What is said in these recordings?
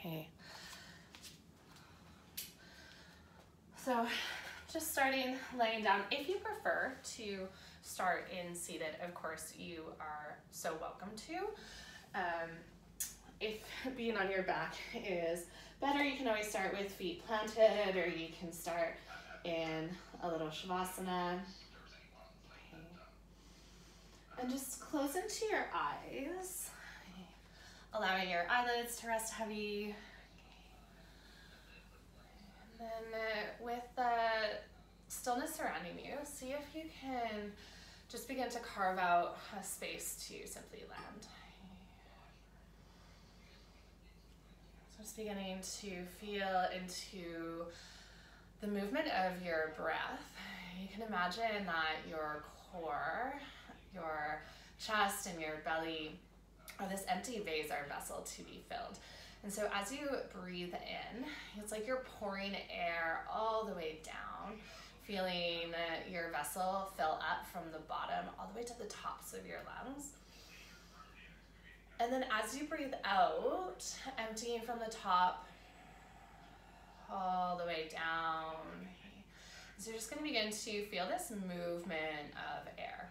Okay. So just starting laying down. If you prefer to start in seated, of course, you are so welcome to. If being on your back is better, you can always start with feet planted, or you can start in a little Shavasana. Okay. And just close into your eyes, allowing your eyelids to rest heavy. And then with the stillness surrounding you, see if you can just begin to carve out a space to simply land. So just beginning to feel into the movement of your breath. You can imagine that your core, your chest, and your belly are this empty vase or vessel to be filled. And so as you breathe in, it's like you're pouring air all the way down, feeling your vessel fill up from the bottom all the way to the tops of your lungs. And then as you breathe out, emptying from the top all the way down. So you're just going to begin to feel this movement of air.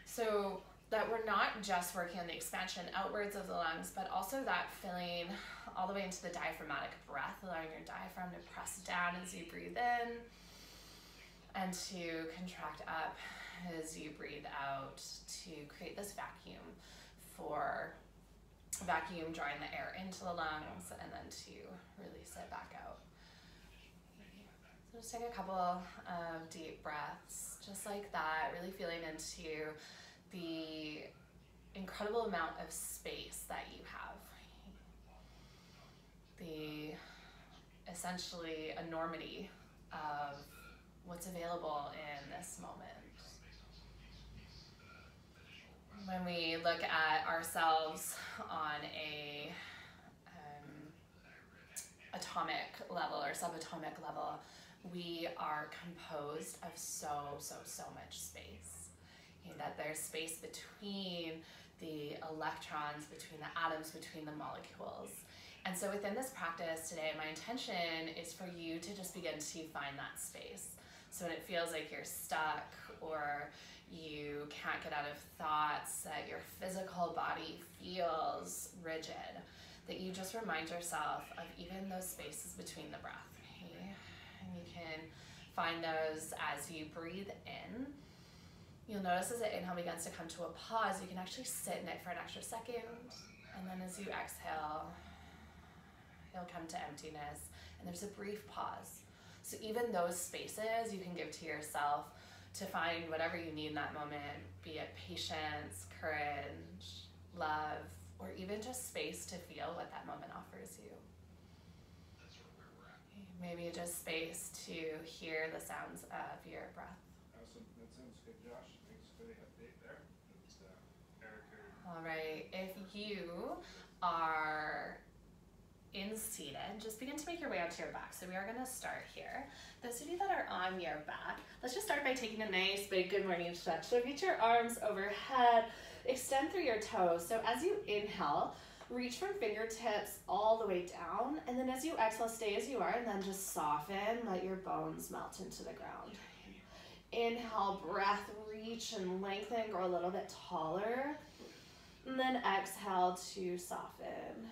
So that we're not just working on the expansion outwards of the lungs, but also that filling all the way into the diaphragmatic breath, allowing your diaphragm to press down as you breathe in and to contract up as you breathe out, to create this vacuum drawing the air into the lungs and then to release it back out. So just take a couple of deep breaths, just like that, really feeling into the incredible amount of space that you have. The essentially enormity of what's available in this moment. When we look at ourselves on a atomic level or subatomic level, we are composed of so much space. That there's space between the electrons, between the atoms, between the molecules. And so within this practice today, my intention is for you to just begin to find that space. So when it feels like you're stuck or you can't get out of thoughts, that your physical body feels rigid, that you just remind yourself of even those spaces between the breath. Okay? And you can find those as you breathe in. You'll notice as the inhale begins to come to a pause, you can actually sit in it for an extra second. And then as you exhale, you'll come to emptiness. And there's a brief pause. So even those spaces you can give to yourself to find whatever you need in that moment, be it patience, courage, love, or even just space to feel what that moment offers you. Maybe just space to hear the sounds of your breath. Awesome. That sounds good, Josh. Thanks for the update there. It's Eric. All right. If you are in seated, just begin to make your way onto your back. So we are going to start here. Those of you that are on your back, let's just start by taking a nice big good morning stretch. So reach your arms overhead, extend through your toes. So as you inhale, reach from fingertips all the way down, and then as you exhale, stay as you are, and then just soften, let your bones melt into the ground. Inhale, breath, reach and lengthen, grow a little bit taller, and then exhale to soften.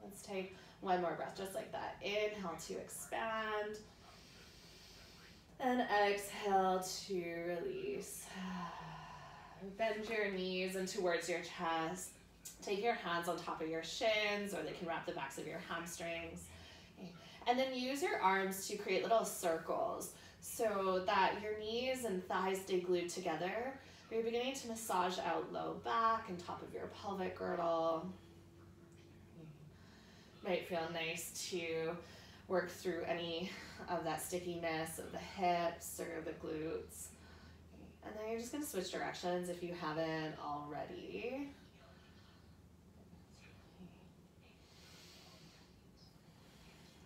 Let's take one more breath, just like that. Inhale to expand, and exhale to release. Bend your knees in towards your chest. Take your hands on top of your shins, or they can wrap the backs of your hamstrings. And then use your arms to create little circles so that your knees and thighs stay glued together. You're beginning to massage out low back and top of your pelvic girdle. Might feel nice to work through any of that stickiness of the hips or the glutes. And then you're just going to switch directions if you haven't already.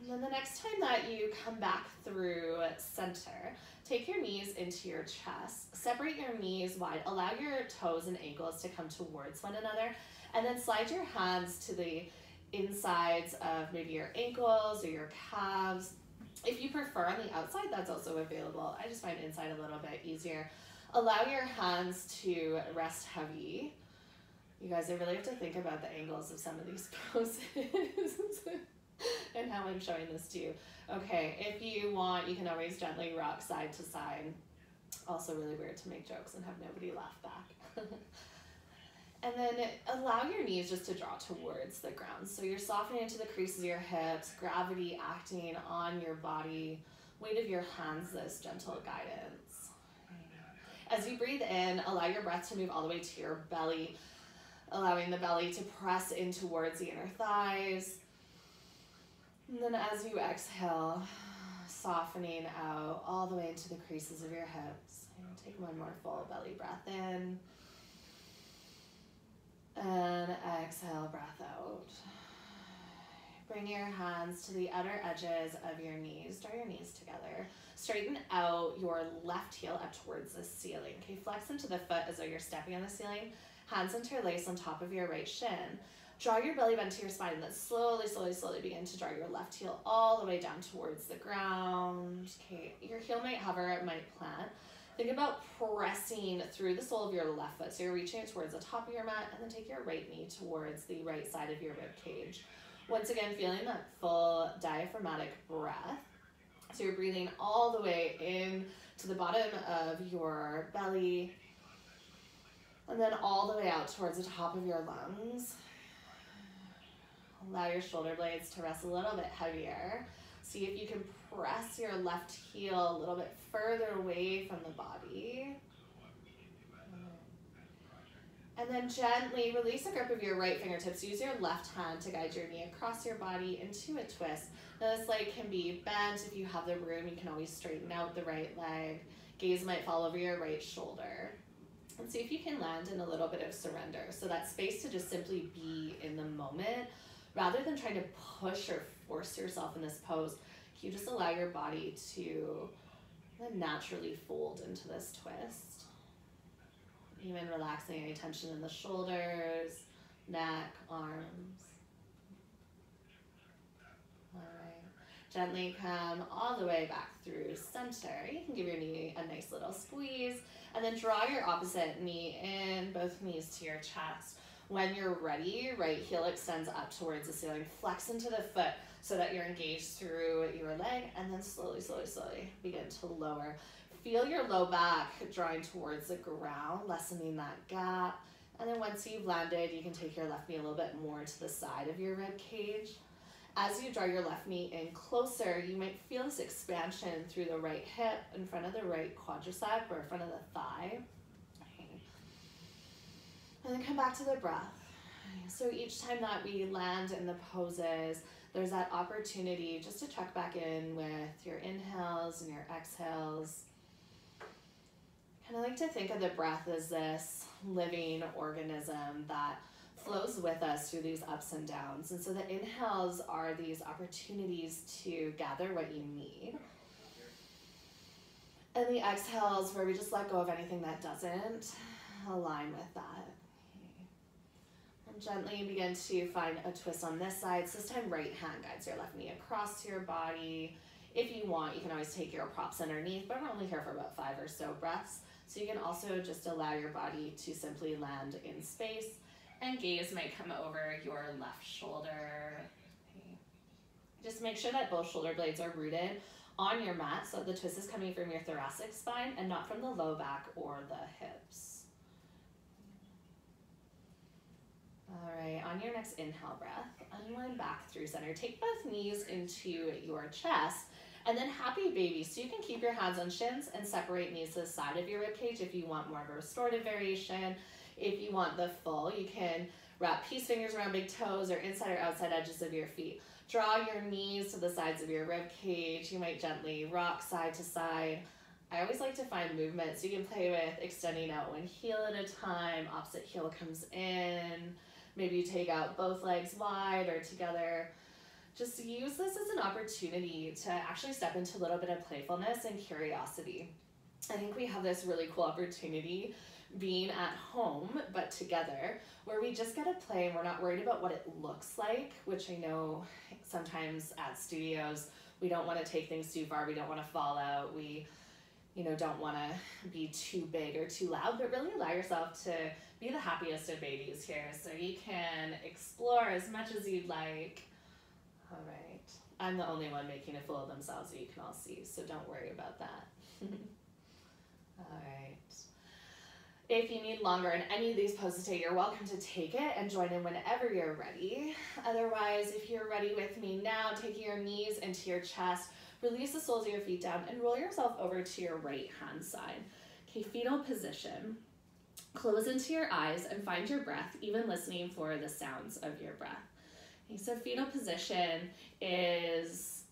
And then the next time that you come back through center, take your knees into your chest, separate your knees wide, allow your toes and ankles to come towards one another, and then slide your hands to the insides of maybe your ankles or your calves. If you prefer on the outside, that's also available. I just find inside a little bit easier. Allow your hands to rest heavy. You guys, I really have to think about the angles of some of these poses and how I'm showing this to you. Okay, if you want, you can always gently rock side to side. Also really weird to make jokes and have nobody laugh back. And then allow your knees just to draw towards the ground. So you're softening into the creases of your hips, gravity acting on your body, weight of your hands, this gentle guidance. As you breathe in, allow your breath to move all the way to your belly, allowing the belly to press in towards the inner thighs. And then as you exhale, softening out all the way into the creases of your hips. And take one more full belly breath in. And exhale, breath out. Bring your hands to the outer edges of your knees. Draw your knees together. Straighten out your left heel up towards the ceiling. Okay, flex into the foot as though you're stepping on the ceiling. Hands interlace on top of your right shin. Draw your belly button to your spine and then slowly, slowly, slowly begin to draw your left heel all the way down towards the ground. Okay, your heel might hover, it might plant. Think about pressing through the sole of your left foot. So you're reaching towards the top of your mat and then take your right knee towards the right side of your rib cage. Once again, feeling that full diaphragmatic breath. So you're breathing all the way in to the bottom of your belly and then all the way out towards the top of your lungs. Allow your shoulder blades to rest a little bit heavier. See if you can press your left heel a little bit further away from the body. And then gently release the grip of your right fingertips. Use your left hand to guide your knee across your body into a twist. Now this leg can be bent. If you have the room, you can always straighten out the right leg. Gaze might fall over your right shoulder. And see if you can land in a little bit of surrender. So that space to just simply be in the moment rather than trying to push or force yourself in this pose. You just allow your body to naturally fold into this twist. Even relaxing any tension in the shoulders, neck, arms. All right. Gently come all the way back through center. You can give your knee a nice little squeeze and then draw your opposite knee in, both knees to your chest. When you're ready, right heel extends up towards the ceiling. Flex into the foot so that you're engaged through your leg and then slowly, slowly, slowly begin to lower. Feel your low back drawing towards the ground, lessening that gap. And then once you've landed, you can take your left knee a little bit more to the side of your rib cage. As you draw your left knee in closer, you might feel this expansion through the right hip, in front of the right quadricep or in front of the thigh. And then come back to the breath. So each time that we land in the poses, there's that opportunity just to check back in with your inhales and your exhales. Kind of like to think of the breath as this living organism that flows with us through these ups and downs. And so the inhales are these opportunities to gather what you need. And the exhales where we just let go of anything that doesn't align with that. And gently begin to find a twist on this side. So this time right hand guides your left knee across your body. If you want, you can always take your props underneath, but we're only here for about 5 or so breaths. So you can also just allow your body to simply land in space, and gaze might come over your left shoulder. Okay. Just make sure that both shoulder blades are rooted on your mat, so the twist is coming from your thoracic spine and not from the low back or the hips. All right, on your next inhale breath, unwind back through center. Take both knees into your chest, and then happy baby. So you can keep your hands on shins and separate knees to the side of your ribcage if you want more of a restorative variation. If you want the full, you can wrap peace fingers around big toes or inside or outside edges of your feet. Draw your knees to the sides of your rib cage. You might gently rock side to side. I always like to find movements you can play with, extending out one heel at a time, opposite heel comes in. Maybe you take out both legs wide or together. Just use this as an opportunity to actually step into a little bit of playfulness and curiosity. I think we have this really cool opportunity being at home but together, where we just get to play and we're not worried about what it looks like, which I know sometimes at studios we don't want to take things too far, we don't want to fall out, we don't want to be too big or too loud, but really allow yourself to be the happiest of babies here. So you can explore as much as you'd like. All right. I'm the only one making a fool of themselves that you can all see, so don't worry about that. All right. If you need longer in any of these poses today, you're welcome to take it and join in whenever you're ready. Otherwise, if you're ready with me now, taking your knees into your chest, release the soles of your feet down and roll yourself over to your right hand side. Okay, fetal position. Close into your eyes and find your breath, even listening for the sounds of your breath. Okay, so fetal position is,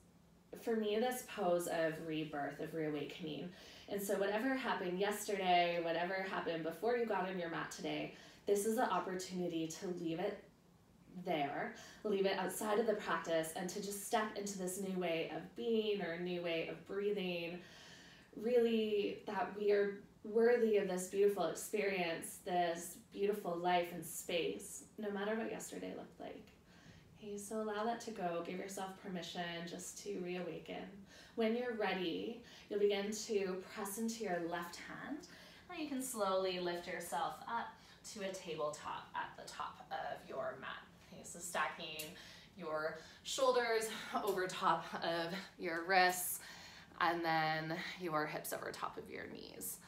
for me, this pose of rebirth, of reawakening. And so whatever happened yesterday, whatever happened before you got on your mat today, this is the opportunity to leave it there, leave it outside of the practice, and to just step into this new way of being or a new way of breathing. Really, that we are worthy of this beautiful experience, this beautiful life and space, no matter what yesterday looked like. Okay, so allow that to go. Give yourself permission just to reawaken. When you're ready, you'll begin to press into your left hand, and you can slowly lift yourself up to a tabletop at the top of your mat. Okay, so stacking your shoulders over top of your wrists, and then your hips over top of your knees.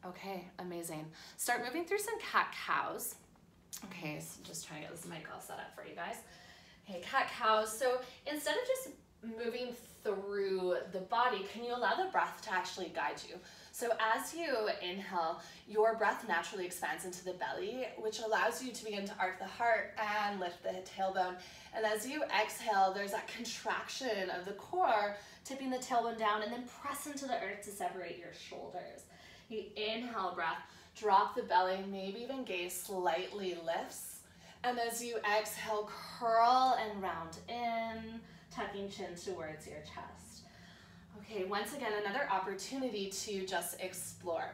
Okay, amazing. Start moving through some cat-cows. Okay, so just trying to get this mic all set up for you guys. Okay, cat-cows. So instead of just moving through the body, can you allow the breath to actually guide you? So as you inhale, your breath naturally expands into the belly, which allows you to begin to arc the heart and lift the tailbone. And as you exhale, there's that contraction of the core, tipping the tailbone down, and then press into the earth to separate your shoulders. You inhale breath, drop the belly, maybe even gaze slightly lifts. And as you exhale, curl and round in, tucking chin towards your chest. Okay, once again, another opportunity to just explore.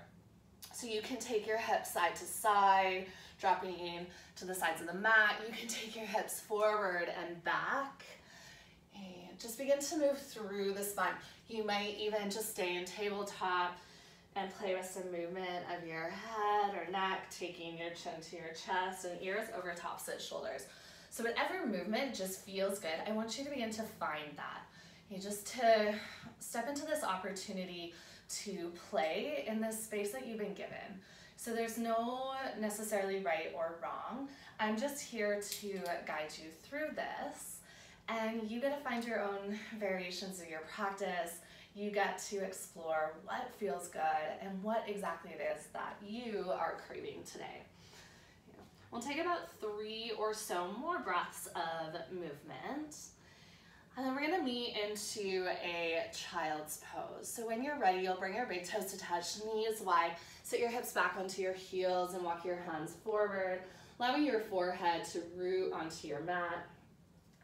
So you can take your hips side to side, dropping in to the sides of the mat. You can take your hips forward and back. And just begin to move through the spine. You might even just stay in tabletop and play with some movement of your head or neck, taking your chin to your chest and ears over opposite shoulders. So whatever movement just feels good, I want you to begin to find that. Okay, just to step into this opportunity to play in this space that you've been given. So there's no necessarily right or wrong. I'm just here to guide you through this, and you get to find your own variations of your practice. You get to explore what feels good and what exactly it is that you are craving today. We'll take about 3 or so more breaths of movement. And then we're gonna meet into a child's pose. So when you're ready, you'll bring your big toes to touch, knees wide, sit your hips back onto your heels and walk your hands forward, allowing your forehead to root onto your mat.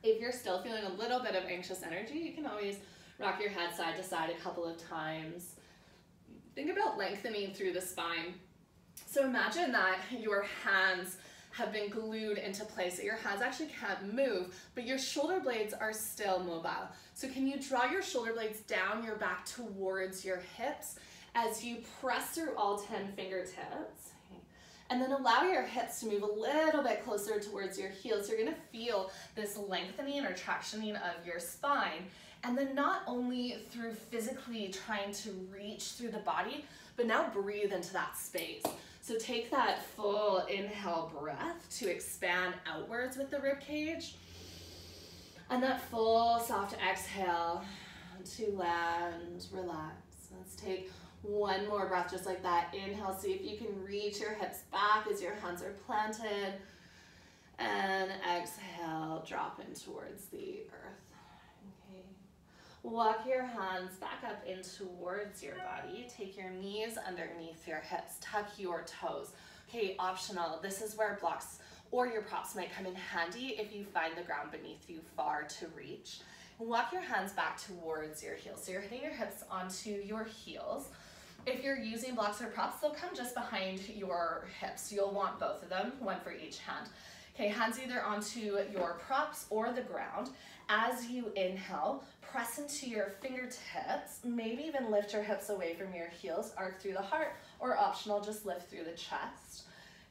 If you're still feeling a little bit of anxious energy, you can always rock your head side to side a couple of times. Think about lengthening through the spine. So imagine that your hands have been glued into place, that your hands actually can't move, but your shoulder blades are still mobile. So can you draw your shoulder blades down your back towards your hips as you press through all 10 fingertips? And then allow your hips to move a little bit closer towards your heels. You're gonna feel this lengthening or tractioning of your spine. And then not only through physically trying to reach through the body, but now breathe into that space. So take that full inhale breath to expand outwards with the rib cage. And that full soft exhale to land, relax. Let's take one more breath just like that. Inhale, see if you can reach your hips back as your hands are planted. And exhale, drop in towards the earth. Walk your hands back up in towards your body. Take your knees underneath your hips. Tuck your toes. Okay, optional. This is where blocks or your props might come in handy if you find the ground beneath you far to reach. Walk your hands back towards your heels. So you're hitting your hips onto your heels. If you're using blocks or props, they'll come just behind your hips. You'll want both of them, one for each hand. Okay, hands either onto your props or the ground. As you inhale, press into your fingertips, maybe even lift your hips away from your heels, arc through the heart, or optional, just lift through the chest.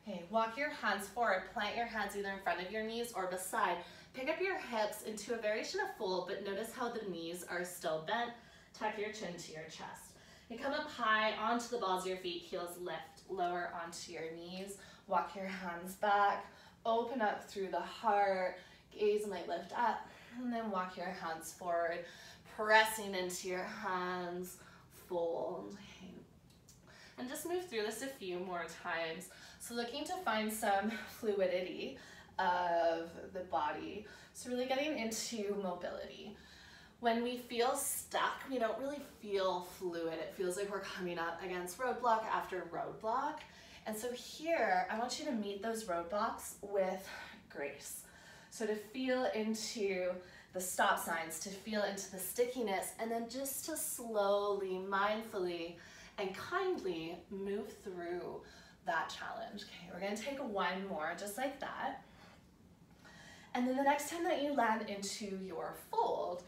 Okay, walk your hands forward, plant your hands either in front of your knees or beside. Pick up your hips into a variation of fold, but notice how the knees are still bent. Tuck your chin to your chest. You come up high onto the balls of your feet, heels lift, lower onto your knees. Walk your hands back, open up through the heart, gaze might lift up, and then walk your hands forward, pressing into your hands, fold. And just move through this a few more times. So looking to find some fluidity of the body. So really getting into mobility. When we feel stuck, we don't really feel fluid. It feels like we're coming up against roadblock after roadblock. And so here, I want you to meet those roadblocks with grace. So to feel into the stop signs, to feel into the stickiness, and then just to slowly, mindfully, and kindly move through that challenge. Okay, we're gonna take one more just like that. And then the next time that you land into your fold,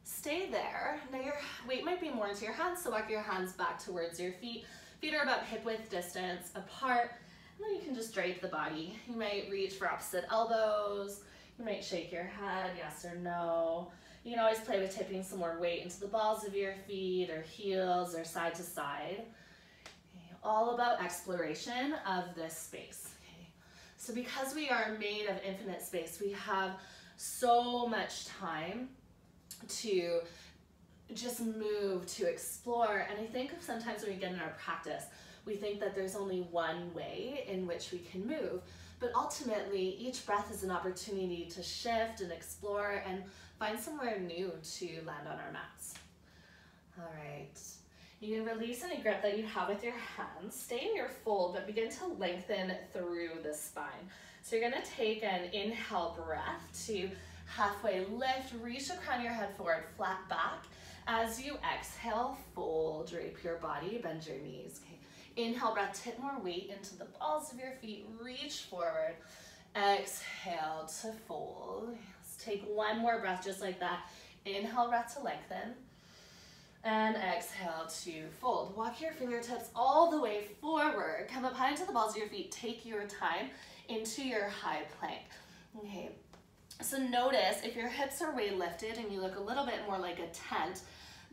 stay there. Now your weight might be more into your hands, so walk your hands back towards your feet. Feet are about hip width distance apart, and then you can just drape the body. You might reach for opposite elbows. You might shake your head, yes or no. You can always play with tipping some more weight into the balls of your feet or heels or side to side. Okay, all about exploration of this space. Okay. So because we are made of infinite space, we have so much time to just move, to explore. And I think sometimes when we get in our practice, we think that there's only one way in which we can move. But ultimately, each breath is an opportunity to shift and explore and find somewhere new to land on our mats. All right. You can release any grip that you have with your hands. Stay in your fold, but begin to lengthen through the spine. So you're gonna take an inhale breath to halfway lift, reach the crown of your head forward, flat back. As you exhale, fold, drape your body, bend your knees. Okay. Inhale breath, tip more weight into the balls of your feet, reach forward. Exhale to fold. Let's take one more breath just like that. Inhale breath to lengthen. And exhale to fold. Walk your fingertips all the way forward. Come up high into the balls of your feet. Take your time into your high plank. Okay. So notice if your hips are way lifted and you look a little bit more like a tent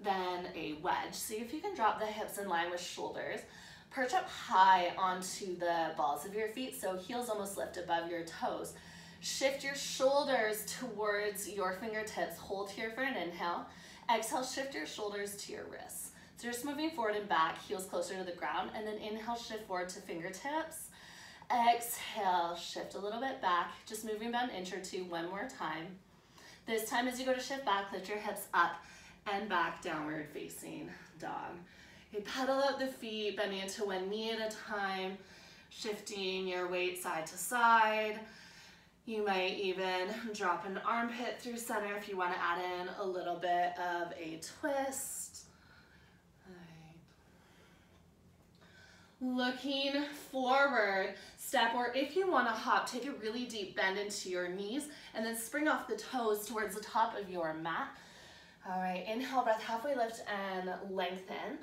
than a wedge. See if you can drop the hips in line with shoulders. Perch up high onto the balls of your feet, so heels almost lift above your toes. Shift your shoulders towards your fingertips. Hold here for an inhale. Exhale, shift your shoulders to your wrists. So you're just moving forward and back, heels closer to the ground, and then inhale, shift forward to fingertips. Exhale, shift a little bit back, just moving about an inch or two one more time. This time as you go to shift back, lift your hips up and back, downward facing dog. Okay, pedal out the feet, bending into one knee at a time, shifting your weight side to side. You might even drop an armpit through center if you want to add in a little bit of a twist. Looking forward, step, or if you want to hop, take a really deep bend into your knees and then spring off the toes towards the top of your mat. All right, inhale, breath, halfway lift and lengthen.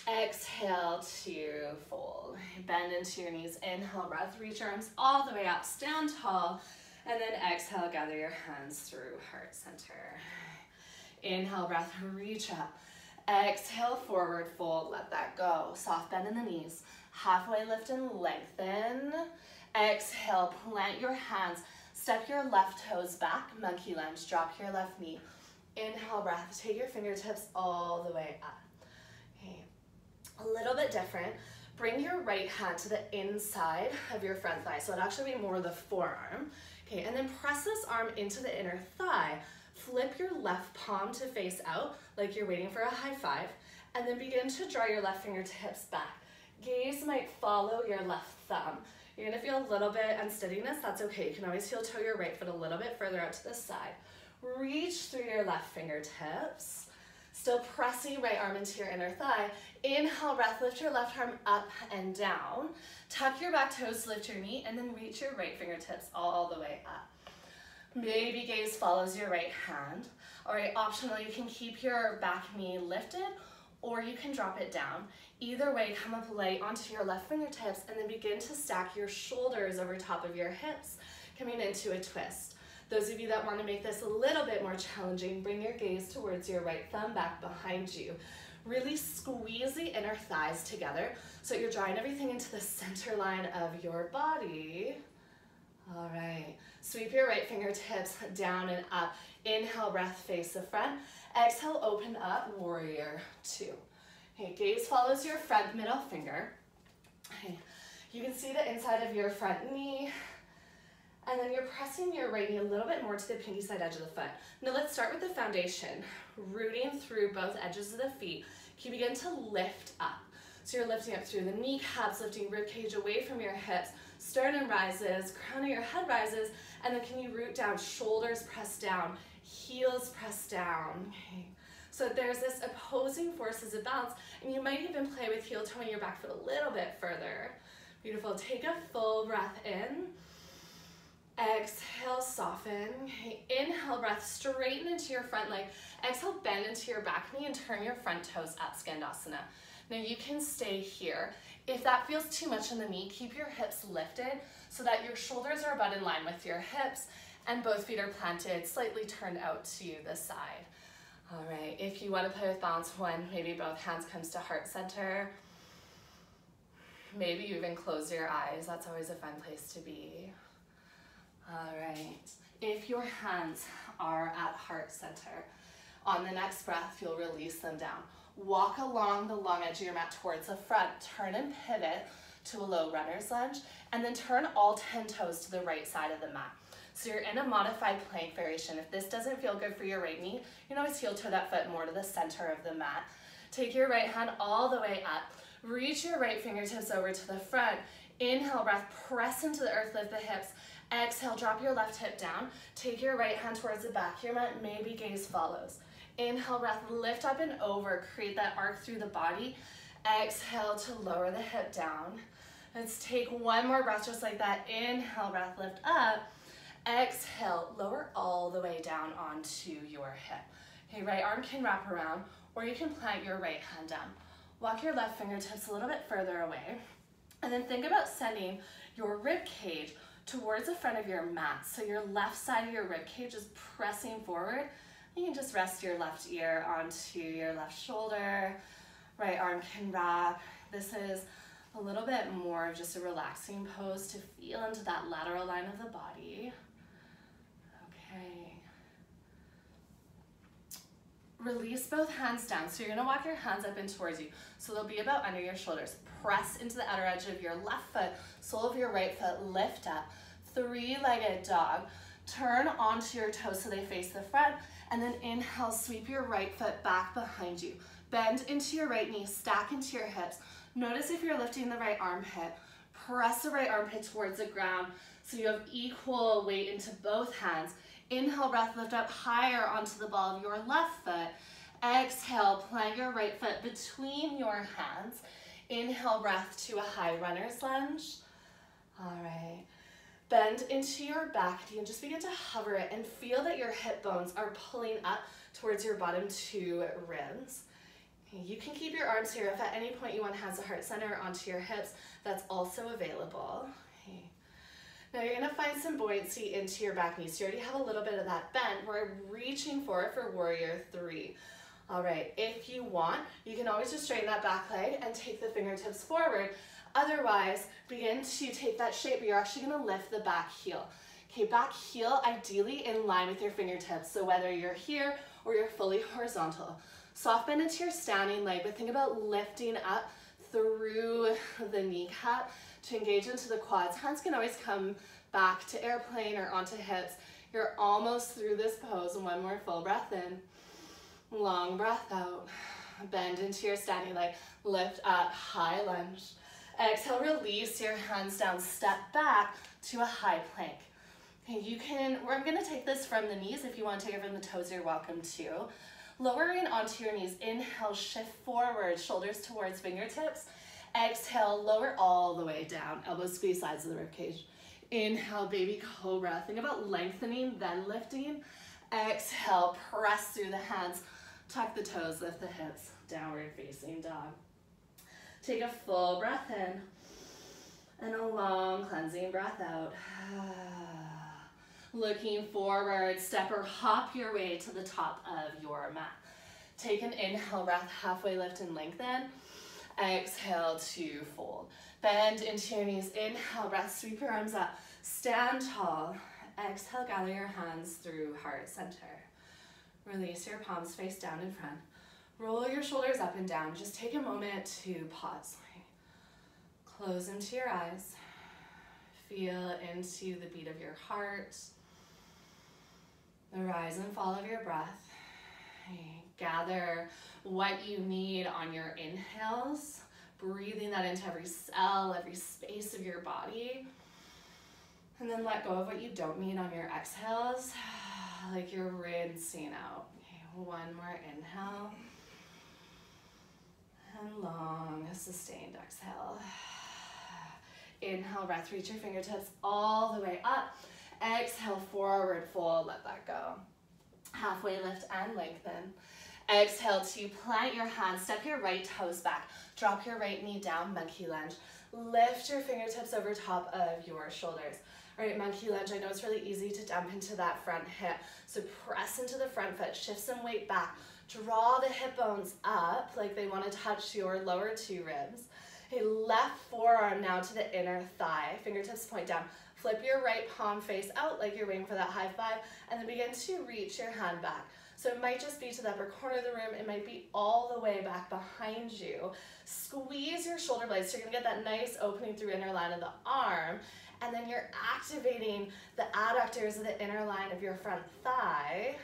Exhale to fold. Bend into your knees. Inhale, breath, reach your arms all the way up, stand tall, and then exhale, gather your hands through heart center. Inhale, breath, reach up. Exhale, forward fold, let that go. Soft bend in the knees. Halfway lift and lengthen. Exhale, plant your hands. Step your left toes back, monkey lunge, drop your left knee. Inhale, breath, take your fingertips all the way up. Okay, a little bit different. Bring your right hand to the inside of your front thigh. So it'll actually be more the forearm. Okay, and then press this arm into the inner thigh. Flip your left palm to face out like you're waiting for a high five, and then begin to draw your left fingertips back. Gaze might follow your left thumb. You're gonna feel a little bit unsteadiness, that's okay. You can always heel toe your right foot a little bit further out to the side. Reach through your left fingertips. Still pressing your right arm into your inner thigh. Inhale, breath, lift your left arm up and down. Tuck your back toes, lift your knee, and then reach your right fingertips all the way up. Maybe gaze follows your right hand. All right, optionally, you can keep your back knee lifted or you can drop it down. Either way, come up light onto your left fingertips and then begin to stack your shoulders over top of your hips, coming into a twist. Those of you that want to make this a little bit more challenging, bring your gaze towards your right thumb back behind you. Really squeeze the inner thighs together so you're drawing everything into the center line of your body. All right, sweep your right fingertips down and up. Inhale, breath, face the front. Exhale, open up, warrior two. Okay, gaze follows your front middle finger. Okay, you can see the inside of your front knee, and then you're pressing your right knee a little bit more to the pinky side edge of the foot. Now let's start with the foundation, rooting through both edges of the feet. Can you begin to lift up? So you're lifting up through the kneecaps, lifting rib cage away from your hips, sternum rises, crown of your head rises, and then can you root down, shoulders press down, heels press down. Okay. So there's this opposing forces of balance, and you might even play with heel toeing your back foot a little bit further. Beautiful. Take a full breath in. Exhale, soften. Okay. Inhale, breath, straighten into your front leg. Exhale, bend into your back knee and turn your front toes up, Skandasana. Now you can stay here. If that feels too much in the knee, keep your hips lifted so that your shoulders are about in line with your hips and both feet are planted, slightly turned out to the side. All right, if you want to play with balance one, maybe both hands comes to heart center. Maybe you even close your eyes. That's always a fun place to be. All right, if your hands are at heart center, on the next breath, you'll release them down. Walk along the long edge of your mat towards the front. Turn and pivot to a low runner's lunge, and then turn all 10 toes to the right side of the mat. So you're in a modified plank variation. If this doesn't feel good for your right knee, you can always heel toe that foot more to the center of the mat. Take your right hand all the way up. Reach your right fingertips over to the front. Inhale, breath, press into the earth, lift the hips. Exhale, drop your left hip down. Take your right hand towards the back of your mat, maybe gaze follows. Inhale, breath, lift up and over, create that arc through the body. Exhale to lower the hip down. Let's take one more breath just like that. Inhale, breath, lift up. Exhale, lower all the way down onto your hip. Okay, right arm can wrap around, or you can plant your right hand down. Walk your left fingertips a little bit further away, and then think about sending your rib cage towards the front of your mat. So your left side of your rib cage is pressing forward. You can just rest your left ear onto your left shoulder. Right arm can wrap. This is a little bit more of just a relaxing pose to feel into that lateral line of the body. Okay. Release both hands down. So you're gonna walk your hands up and towards you. So they'll be about under your shoulders. Press into the outer edge of your left foot, sole of your right foot, lift up. Three-legged dog. Turn onto your toes so they face the front, and then inhale, sweep your right foot back behind you. Bend into your right knee, stack into your hips. Notice if you're lifting the right armpit. Press the right armpit towards the ground so you have equal weight into both hands. Inhale, breath, lift up higher onto the ball of your left foot. Exhale, plant your right foot between your hands. Inhale, breath to a high runner's lunge. All right. Bend into your back knee and just begin to hover it and feel that your hip bones are pulling up towards your bottom two ribs. You can keep your arms here. If at any point you want hands to heart center onto your hips, that's also available. Okay. Now you're gonna find some buoyancy into your back knee. So you already have a little bit of that bend. We're reaching forward for warrior three. All right, if you want, you can always just straighten that back leg and take the fingertips forward. Otherwise, begin to take that shape, but you're actually gonna lift the back heel. Okay, back heel ideally in line with your fingertips. So whether you're here or you're fully horizontal. Soft bend into your standing leg, but think about lifting up through the kneecap to engage into the quads. Hands can always come back to airplane or onto hips. You're almost through this pose, and one more full breath in. Long breath out. Bend into your standing leg, lift up, high lunge. Exhale, release your hands down, step back to a high plank. Okay, I'm gonna take this from the knees. If you want to take it from the toes, you're welcome to. Lowering onto your knees. Inhale, shift forward, shoulders towards fingertips. Exhale, lower all the way down. Elbows squeeze sides of the ribcage. Inhale, baby cobra. Think about lengthening, then lifting. Exhale, press through the hands. Tuck the toes, lift the hips. Downward facing dog. Take a full breath in and a long cleansing breath out. Looking forward, step or hop your way to the top of your mat. Take an inhale breath, halfway lift and lengthen. Exhale to fold. Bend into your knees. Inhale breath, sweep your arms up. Stand tall. Exhale, gather your hands through heart center. Release your palms face down in front. Roll your shoulders up and down. Just take a moment to pause. Close into your eyes. Feel into the beat of your heart. The rise and fall of your breath. Gather what you need on your inhales. Breathing that into every cell, every space of your body. And then let go of what you don't need on your exhales, like you're rinsing out. Okay, one more inhale. And long, sustained exhale. Inhale, breath, reach your fingertips all the way up. Exhale, forward fold, let that go. Halfway lift and lengthen. Exhale to plant your hands, step your right toes back. Drop your right knee down, monkey lunge. Lift your fingertips over top of your shoulders. All right, monkey lunge, I know it's really easy to dump into that front hip. So press into the front foot, shift some weight back. Draw the hip bones up like they want to touch your lower two ribs. Okay, left forearm now to the inner thigh. Fingertips point down. Flip your right palm face out like you're waiting for that high five, and then begin to reach your hand back. So it might just be to the upper corner of the room. It might be all the way back behind you. Squeeze your shoulder blades so you're gonna get that nice opening through inner line of the arm, and then you're activating the adductors of the inner line of your front thigh.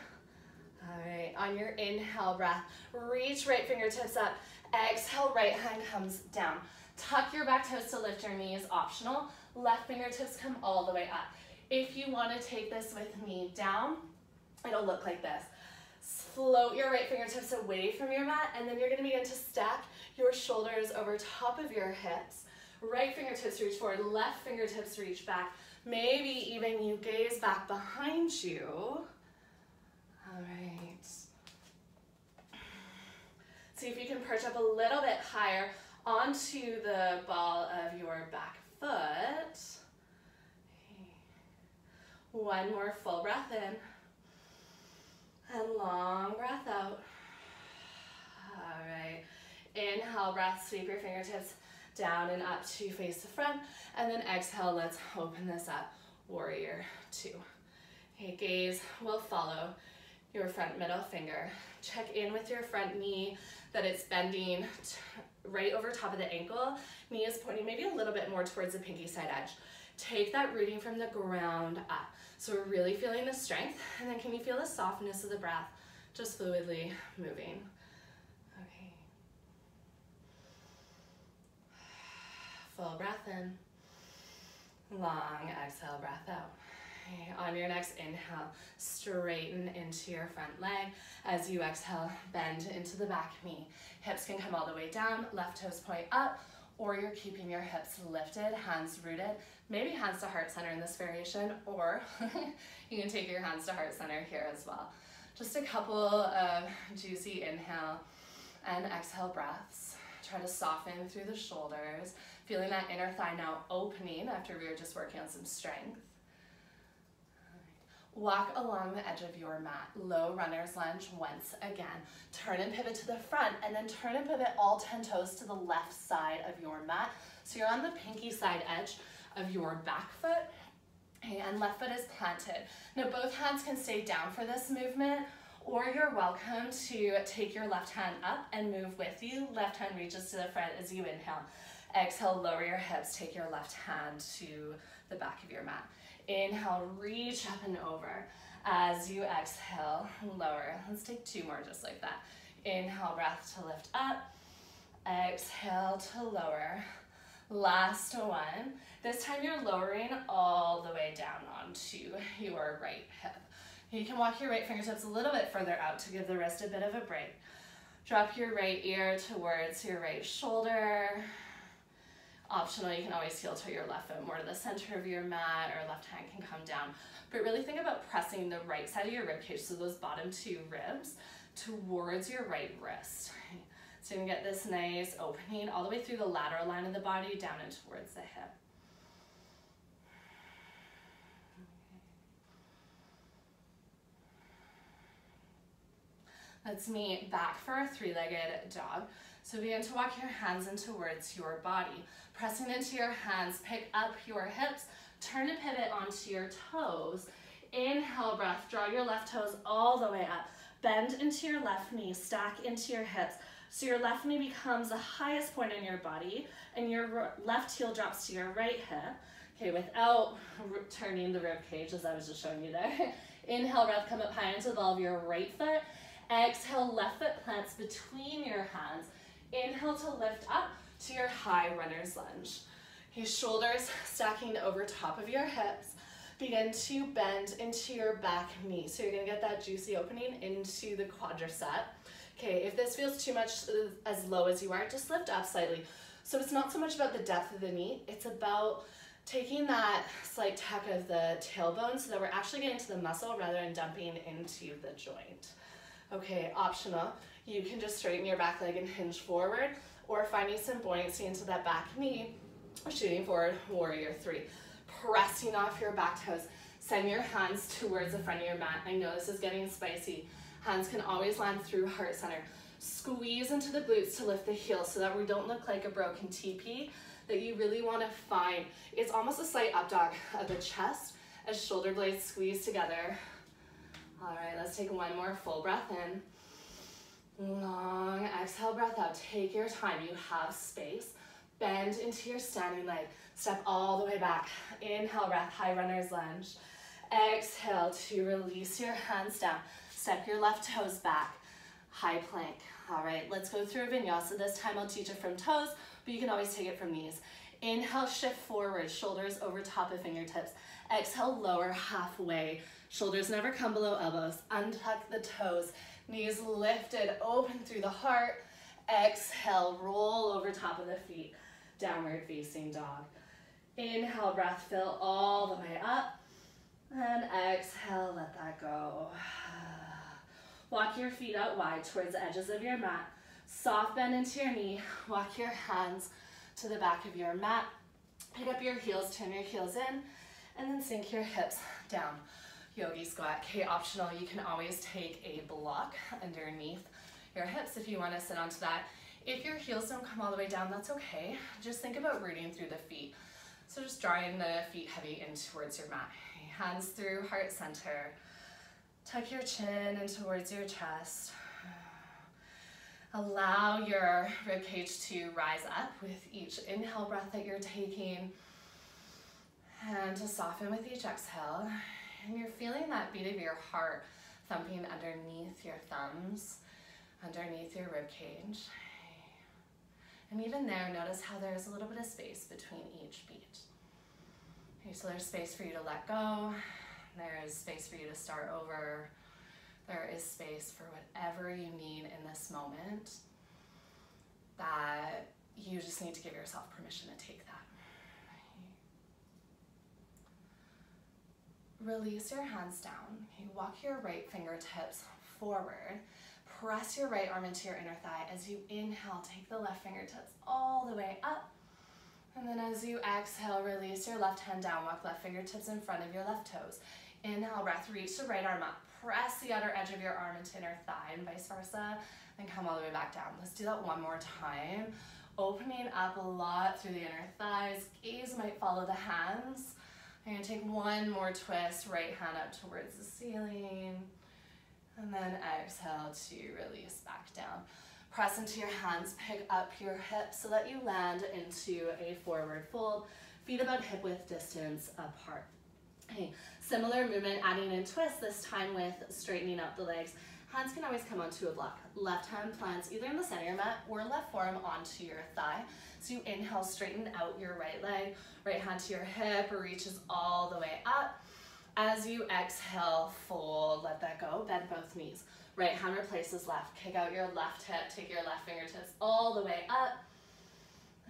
All right, on your inhale breath, reach right fingertips up. Exhale, right hand comes down. Tuck your back toes to lift your knees, optional. Left fingertips come all the way up. If you want to take this with me down, it'll look like this. Float your right fingertips away from your mat, and then you're going to begin to stack your shoulders over top of your hips. Right fingertips reach forward, left fingertips reach back. Maybe even you gaze back behind you. All right. See if you can perch up a little bit higher onto the ball of your back foot. One more full breath in. And long breath out. All right. Inhale, breath, sweep your fingertips down and up to face the front. And then exhale, let's open this up. Warrior two. Okay, gaze will follow your front middle finger. Check in with your front knee that it's bending right over top of the ankle. Knee is pointing maybe a little bit more towards the pinky side edge. Take that rooting from the ground up. So we're really feeling the strength. And then can you feel the softness of the breath just fluidly moving? Okay. Full breath in. Long exhale, breath out. Okay. On your next inhale, straighten into your front leg. As you exhale, bend into the back knee. Hips can come all the way down, left toes point up, or you're keeping your hips lifted, hands rooted. Maybe hands to heart center in this variation, or you can take your hands to heart center here as well. Just a couple of juicy inhale and exhale breaths. Try to soften through the shoulders, feeling that inner thigh now opening after we were just working on some strength. Walk along the edge of your mat, low runner's lunge once again. Turn and pivot to the front, and then turn and pivot all 10 toes to the left side of your mat. So you're on the pinky side edge of your back foot, and left foot is planted. Now both hands can stay down for this movement, or you're welcome to take your left hand up and move with you. Left hand reaches to the front as you inhale. Exhale, lower your hips, take your left hand to the back of your mat. Inhale, reach up and over. As you exhale, lower. Let's take two more just like that. Inhale, breath to lift up. Exhale to lower. Last one. This time you're lowering all the way down onto your right hip. You can walk your right fingertips a little bit further out to give the wrist a bit of a break. Drop your right ear towards your right shoulder. Optional, you can always heel to your left foot more to the center of your mat, or left hand can come down. But really think about pressing the right side of your rib cage, so those bottom two ribs, towards your right wrist. So you can get this nice opening all the way through the lateral line of the body, down and towards the hip. Let's meet back for our three-legged dog. So begin to walk your hands in towards your body. Pressing into your hands, pick up your hips, turn to pivot onto your toes. Inhale, breath, draw your left toes all the way up. Bend into your left knee, stack into your hips. So your left knee becomes the highest point in your body, and your left heel drops to your right hip. Okay, without turning the rib cage, as I was just showing you there. Inhale, breath, come up high into the ball of your right foot. Exhale, left foot plants between your hands. Inhale to lift up to your high runner's lunge. Okay, shoulders stacking over top of your hips. Begin to bend into your back knee. So you're gonna get that juicy opening into the quadricep. Okay, if this feels too much as low as you are, just lift up slightly. So it's not so much about the depth of the knee, it's about taking that slight tuck of the tailbone so that we're actually getting to the muscle rather than dumping into the joint. Okay, optional, you can just straighten your back leg and hinge forward, or finding some buoyancy into that back knee, shooting forward, warrior three. Pressing off your back toes, send your hands towards the front of your mat. I know this is getting spicy. Hands can always land through heart center. Squeeze into the glutes to lift the heels so that we don't look like a broken TP, that you really wanna find. It's almost a slight up dog of the chest as shoulder blades squeeze together. All right, let's take one more full breath in. Long exhale, breath out. Take your time, you have space. Bend into your standing leg. Step all the way back. Inhale, breath, high runner's lunge. Exhale to release your hands down. Step your left toes back. High plank. All right, let's go through a vinyasa. This time I'll teach it from toes, but you can always take it from knees. Inhale, shift forward, shoulders over top of fingertips. Exhale, lower halfway. Shoulders never come below elbows. Untuck the toes. Knees lifted, open through the heart. Exhale, roll over top of the feet. Downward facing dog. Inhale, breath, fill all the way up. And exhale, let that go. Walk your feet out wide towards the edges of your mat. Soft bend into your knee. Walk your hands to the back of your mat. Pick up your heels, turn your heels in, and then sink your hips down. Yogi squat. Okay, optional, you can always take a block underneath your hips if you want to sit onto that. If your heels don't come all the way down, that's okay. Just think about rooting through the feet. So just drawing the feet heavy in towards your mat. Hands through heart center. Tuck your chin in towards your chest. Allow your ribcage to rise up with each inhale breath that you're taking, and to soften with each exhale. And you're feeling that beat of your heart thumping underneath your thumbs, underneath your ribcage. And even there, notice how there's a little bit of space between each beat. Okay, so there's space for you to let go. There's space for you to start over. There is space for whatever you need in this moment, that you just need to give yourself permission to take that. Release your hands down. Okay, walk your right fingertips forward. Press your right arm into your inner thigh. As you inhale, take the left fingertips all the way up. And then as you exhale, release your left hand down. Walk left fingertips in front of your left toes. Inhale, breath, reach the right arm up. Press the outer edge of your arm into inner thigh and vice versa. Then come all the way back down. Let's do that one more time. Opening up a lot through the inner thighs. Gaze might follow the hands. I'm gonna take one more twist, right hand up towards the ceiling. And then exhale to release back down. Press into your hands, pick up your hips so that you land into a forward fold. Feet about hip width distance apart. Okay, similar movement, adding in twist, this time with straightening out the legs. Hands can always come onto a block. Left hand plants either in the center of your mat or left forearm onto your thigh. So you inhale, straighten out your right leg. Right hand to your hip, reaches all the way up. As you exhale, fold, let that go, bend both knees. Right hand replaces left. Kick out your left hip, take your left fingertips all the way up.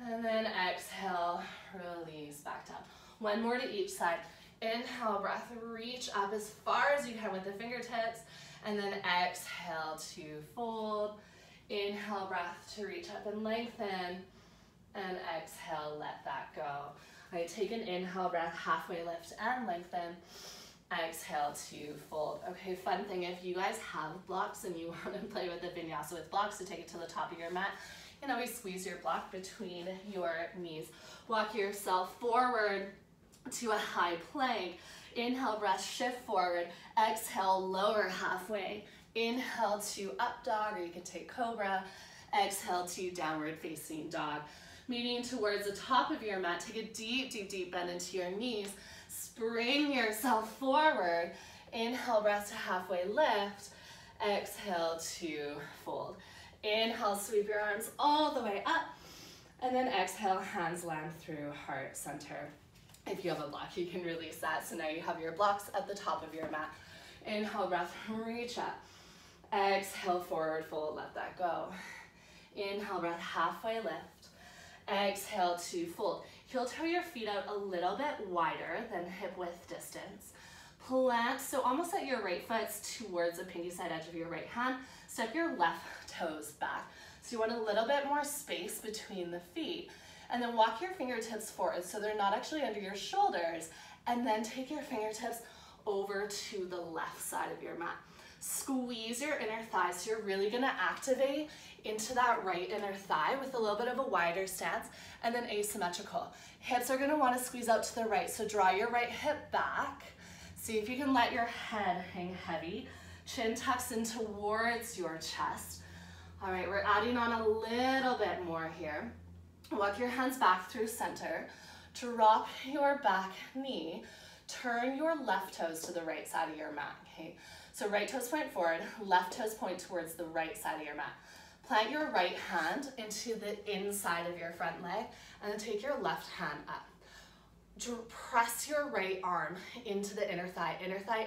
And then exhale, release back down. One more to each side. Inhale, breath, reach up as far as you can with the fingertips. And then exhale to fold. Inhale, breath to reach up and lengthen. And exhale, let that go. All right, take an inhale, breath, halfway lift and lengthen. Exhale to fold. Okay, fun thing, if you guys have blocks and you want to play with the vinyasa with blocks to take it to the top of your mat, you can always squeeze your block between your knees. Walk yourself forward to a high plank. Inhale, breath, shift forward. Exhale, lower halfway. Inhale to up dog, or you can take cobra. Exhale to downward facing dog. Meeting towards the top of your mat, take a deep, deep, deep bend into your knees. Spring yourself forward. Inhale, breath to halfway lift. Exhale to fold. Inhale, sweep your arms all the way up. And then exhale, hands land through heart center. If you have a block, you can release that. So now you have your blocks at the top of your mat. Inhale, breath, reach up. Exhale, forward fold, let that go. Inhale, breath, halfway lift. Exhale to fold. Heel toe your feet out a little bit wider than hip width distance. Plant, so almost at your right foot towards the pinky side edge of your right hand. Step your left toes back. So you want a little bit more space between the feet. And then walk your fingertips forward so they're not actually under your shoulders. And then take your fingertips over to the left side of your mat. Squeeze your inner thighs. So you're really gonna activate into that right inner thigh with a little bit of a wider stance, and then asymmetrical. Hips are gonna wanna squeeze out to the right. So draw your right hip back. See if you can let your head hang heavy. Chin tucks in towards your chest. All right, we're adding on a little bit more here. Walk your hands back through center. Drop your back knee. Turn your left toes to the right side of your mat, okay? So right toes point forward, left toes point towards the right side of your mat. Plant your right hand into the inside of your front leg, and then take your left hand up. Press your right arm into the inner thigh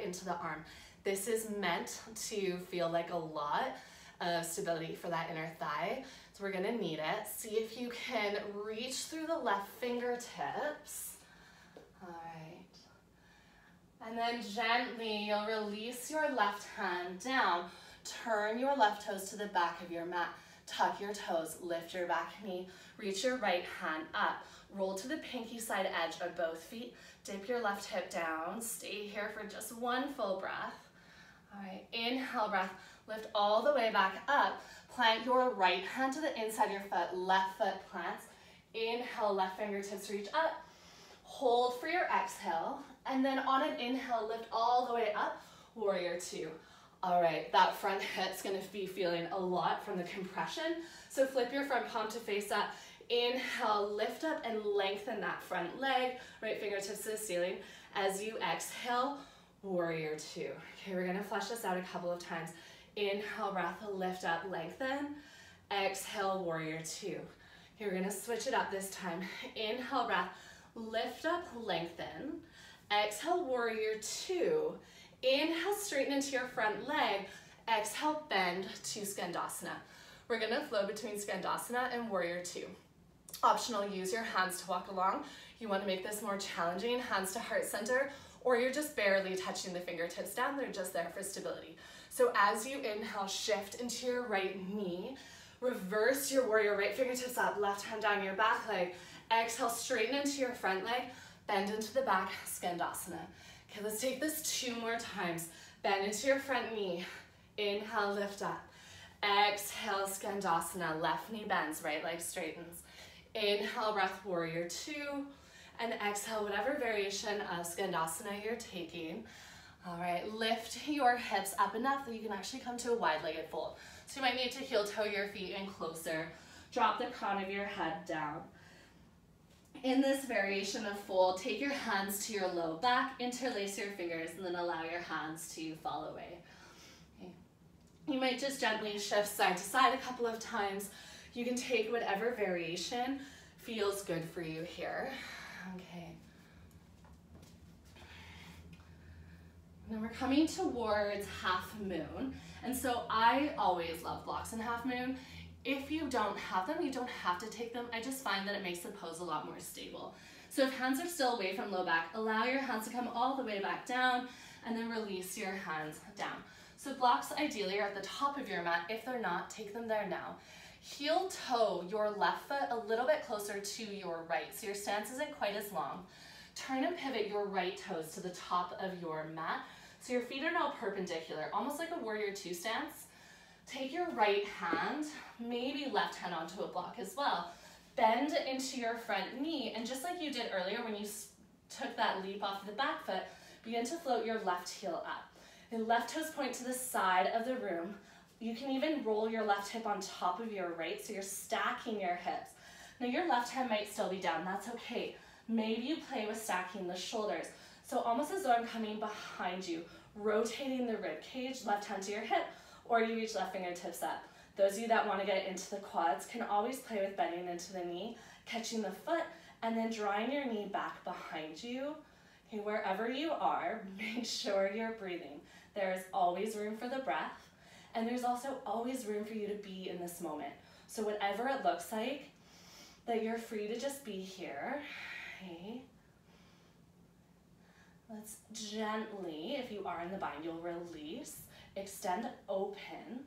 into the arm. This is meant to feel like a lot of stability for that inner thigh. So we're gonna need it. See if you can reach through the left fingertips. All right. And then gently, you'll release your left hand down. Turn your left toes to the back of your mat. Tuck your toes, lift your back knee, reach your right hand up. Roll to the pinky side edge of both feet. Dip your left hip down. Stay here for just one full breath. All right, inhale, breath. Lift all the way back up. Plant your right hand to the inside of your foot. Left foot plants. Inhale, left fingertips reach up. Hold for your exhale. And then on an inhale, lift all the way up. Warrior two. All right, that front hip's gonna be feeling a lot from the compression. So flip your front palm to face up. Inhale, lift up and lengthen that front leg. Right fingertips to the ceiling. As you exhale, warrior two. Okay, we're gonna flesh this out a couple of times. Inhale, breath, lift up, lengthen. Exhale, warrior two. Okay, we're gonna switch it up this time. Inhale, breath, lift up, lengthen. Exhale, warrior two. Inhale, straighten into your front leg. Exhale, bend to Skandasana. We're gonna flow between Skandasana and warrior two. Optional, use your hands to walk along. You wanna make this more challenging, hands to heart center, or you're just barely touching the fingertips down, they're just there for stability. So as you inhale, shift into your right knee, reverse your warrior, right fingertips up, left hand down your back leg. Exhale, straighten into your front leg, bend into the back, Skandasana. Okay, let's take this two more times. Bend into your front knee, inhale, lift up. Exhale, Skandasana, left knee bends, right leg straightens. Inhale, breath, warrior two. And exhale, whatever variation of Skandasana you're taking. All right, lift your hips up enough that you can actually come to a wide-legged fold. So you might need to heel toe your feet in closer. Drop the crown of your head down. In this variation of fold, take your hands to your low back, interlace your fingers, and then allow your hands to fall away. Okay. You might just gently shift side to side a couple of times. You can take whatever variation feels good for you here. Okay. Now we're coming towards half moon. And so I always love blocks in half moon. If you don't have them, you don't have to take them. I just find that it makes the pose a lot more stable. So if hands are still away from low back, allow your hands to come all the way back down and then release your hands down. So blocks ideally are at the top of your mat. If they're not, take them there now. Heel toe your left foot a little bit closer to your right, so your stance isn't quite as long. Turn and pivot your right toes to the top of your mat, so your feet are now perpendicular, almost like a warrior two stance. Take your right hand, maybe left hand onto a block as well. Bend into your front knee, and just like you did earlier when you took that leap off the back foot, begin to float your left heel up. And left toes point to the side of the room. You can even roll your left hip on top of your right, so you're stacking your hips. Now your left hand might still be down, that's okay. Maybe you play with stacking the shoulders. So almost as though I'm coming behind you, rotating the rib cage, left hand to your hip, or you reach left fingertips up. Those of you that want to get into the quads can always play with bending into the knee, catching the foot, and then drawing your knee back behind you. Okay, wherever you are, make sure you're breathing. There is always room for the breath, and there's also always room for you to be in this moment. So whatever it looks like, that you're free to just be here. Okay. Let's gently, if you are in the bind, you'll release, extend open,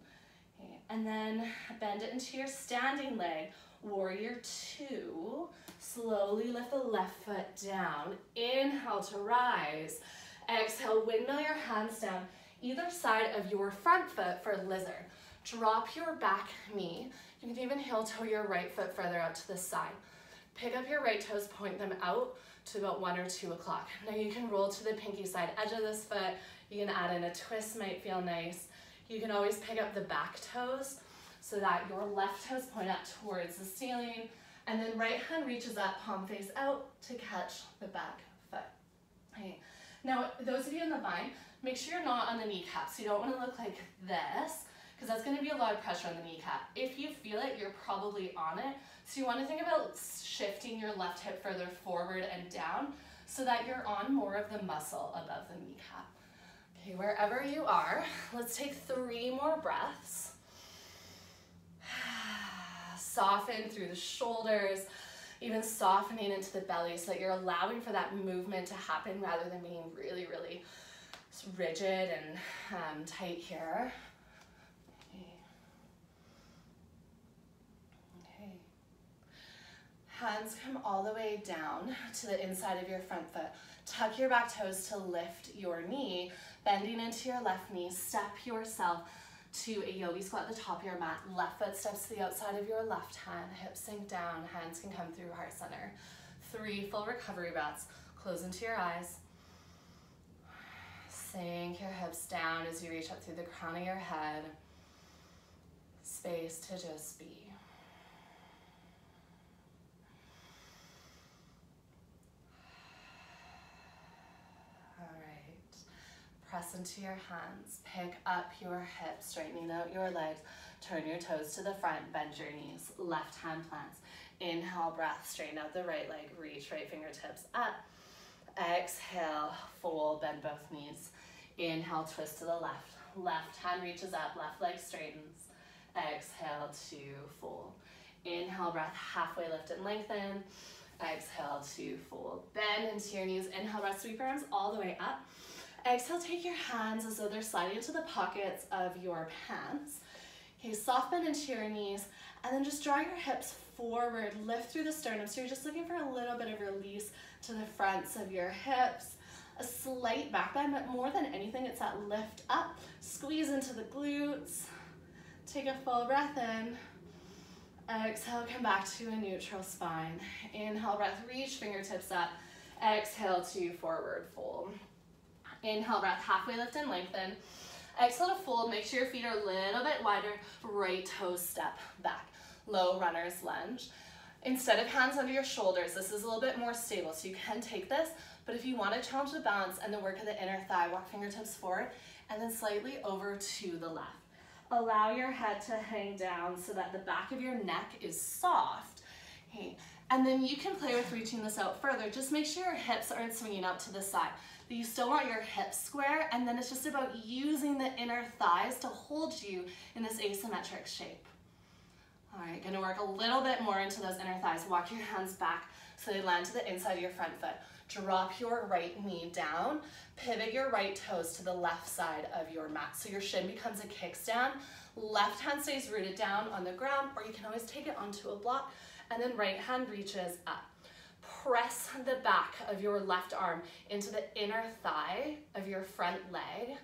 okay, and then bend it into your standing leg, warrior two. Slowly lift the left foot down. Inhale to rise. Exhale, windmill your hands down either side of your front foot for lizard. Drop your back knee. You can even heel toe your right foot further out to the side. Pick up your right toes, point them out to about 1 or 2 o'clock. Now you can roll to the pinky side edge of this foot. You can add in a twist, might feel nice. You can always pick up the back toes so that your left toes point up towards the ceiling, and then right hand reaches up, palm face out to catch the back foot. Okay. Now, those of you in the bind, make sure you're not on the kneecap. So you don't want to look like this, because that's going to be a lot of pressure on the kneecap. If you feel it, you're probably on it. So you want to think about shifting your left hip further forward and down so that you're on more of the muscle above the kneecap. Okay, wherever you are, let's take 3 more breaths. Soften through the shoulders, even softening into the belly so that you're allowing for that movement to happen rather than being really, really rigid and tight here. Okay. Hands come all the way down to the inside of your front foot. Tuck your back toes to lift your knee, bending into your left knee. Step yourself to a yogi squat at the top of your mat. Left foot steps to the outside of your left hand. Hips sink down. Hands can come through heart center. 3 full recovery breaths. Close into your eyes. Sink your hips down as you reach up through the crown of your head. Space to just be. Press into your hands, pick up your hips, straightening out your legs, turn your toes to the front, bend your knees, left hand plants. Inhale, breath, straighten out the right leg, reach right fingertips up. Exhale, fold, bend both knees. Inhale, twist to the left. Left hand reaches up, left leg straightens. Exhale to fold. Inhale, breath, halfway lift and lengthen. Exhale to fold. Bend into your knees. Inhale, breath, sweep your arms all the way up. Exhale, take your hands as though they're sliding into the pockets of your pants. Okay, soft bend into your knees, and then just draw your hips forward, lift through the sternum. So you're just looking for a little bit of release to the fronts of your hips. A slight back bend, but more than anything, it's that lift up. Squeeze into the glutes. Take a full breath in. Exhale, come back to a neutral spine. Inhale, breath, reach fingertips up. Exhale to forward fold. Inhale, breath, halfway lift and lengthen. Exhale to fold, make sure your feet are a little bit wider. Right toes step back. Low runner's lunge. Instead of hands under your shoulders, this is a little bit more stable, so you can take this, but if you want to challenge the balance and the work of the inner thigh, walk fingertips forward and then slightly over to the left. Allow your head to hang down so that the back of your neck is soft. Okay. And then you can play with reaching this out further. Just make sure your hips aren't swinging out to the side. that you still want your hips square, and then it's just about using the inner thighs to hold you in this asymmetric shape. All right, gonna work a little bit more into those inner thighs. Walk your hands back so they land to the inside of your front foot. Drop your right knee down. Pivot your right toes to the left side of your mat. So your shin becomes a kickstand. Left hand stays rooted down on the ground, or you can always take it onto a block, and then right hand reaches up. Press the back of your left arm into the inner thigh of your front leg.